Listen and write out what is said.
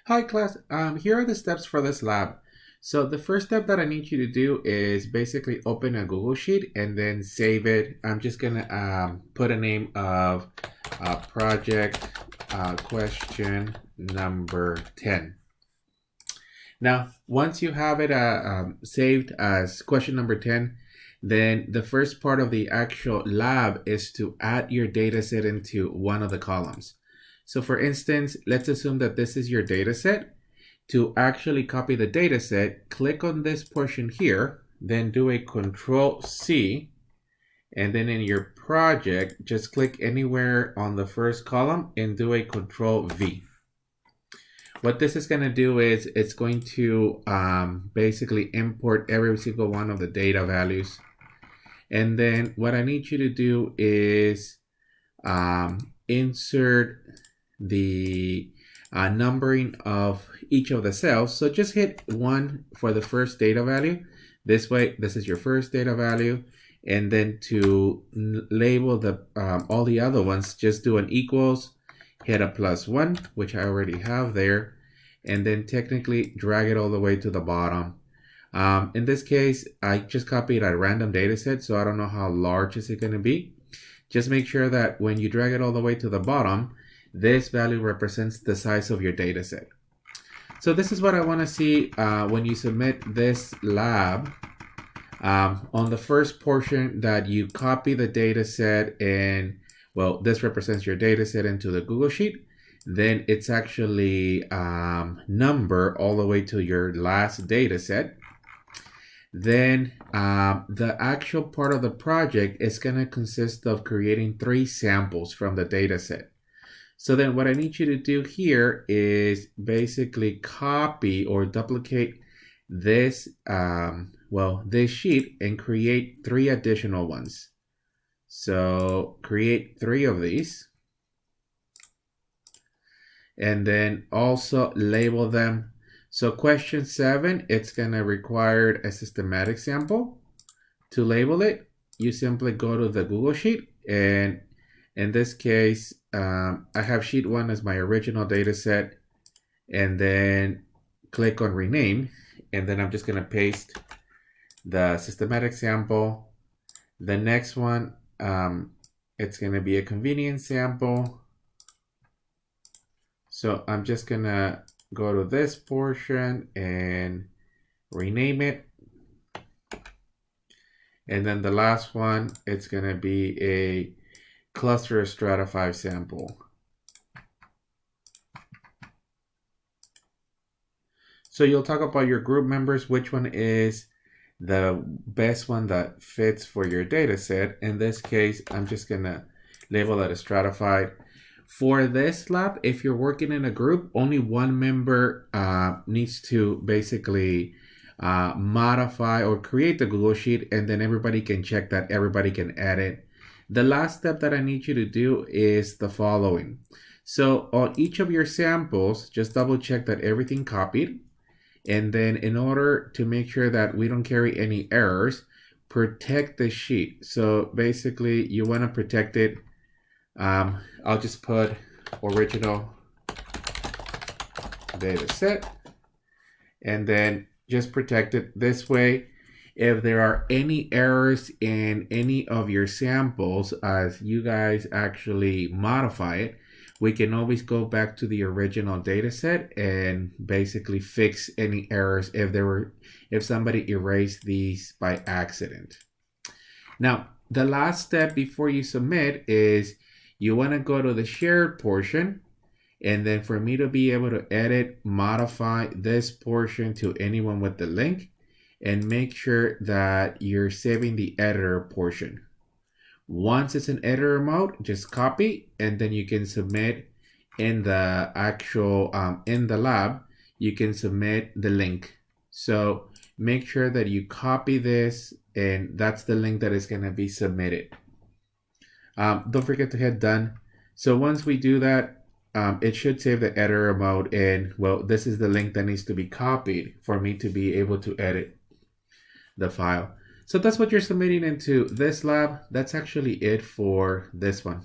Hi class, here are the steps for this lab. So the first step that I need you to do is basically open a Google Sheet and then save it. I'm just gonna put a name of project question number 10. Now, once you have it saved as question number 10, then the first part of the actual lab is to add your data set into one of the columns. So for instance, let's assume that this is your data set. To actually copy the data set, click on this portion here, then do a Control C, and then in your project, just click anywhere on the first column and do a Control V. What this is going to do is it's going to basically import every single one of the data values. And then what I need you to do is insert the numbering of each of the cells. So just hit 1 for the first data value. This way, this is your first data value. And then to label the all the other ones, just do an equals, hit a +1, which I already have there, and then technically drag it all the way to the bottom. In this case, I just copied a random data set, so I don't know how large is it going to be. Just make sure that when you drag it all the way to the bottom, this value represents the size of your data set. So this is what I want to see when you submit this lab. On the first portion that you copy the data set and, well, this represents your data set into the Google Sheet, then it's actually number all the way to your last data set. Then the actual part of the project is going to consist of creating 3 samples from the data set. So then what I need you to do here is basically copy or duplicate this, this sheet and create 3 additional ones. So create 3 of these. And then also label them. So question 7, it's going to require a systematic sample. To label it, you simply go to the Google Sheet, and in this case, I have sheet 1 as my original data set, and then click on rename, and then I'm just going to paste the systematic sample. The next one, it's going to be a convenience sample. So I'm just going to go to this portion and rename it. And then the last one, it's going to be a cluster strata 5 sample. So you'll talk about your group members, which one is the best one that fits for your data set. In this case, I'm just going to label that as stratified. For this lab, if you're working in a group, only one member needs to basically modify or create the Google Sheet, and then everybody can check that everybody can edit. The last step that I need you to do is the following. So on each of your samples, just double check that everything copied. And then in order to make sure that we don't carry any errors, protect the sheet. So basically you want to protect it. I'll just put original data set and then just protect it this way. If there are any errors in any of your samples as you guys actually modify it, we can always go back to the original data set and basically fix any errors if somebody erased these by accident. Now, the last step before you submit is you want to go to the shared portion, and then for me to be able to edit, modify this portion to anyone with the link, and make sure that you're saving the editor portion. Once it's in editor mode, just copy, and then you can submit in the actual, in the lab, you can submit the link. So make sure that you copy this, and that's the link that is going to be submitted. Don't forget to hit done. So once we do that, it should save the editor mode, and well, this is the link that needs to be copied for me to be able to edit the file. So that's what you're submitting into this lab. That's actually it for this one.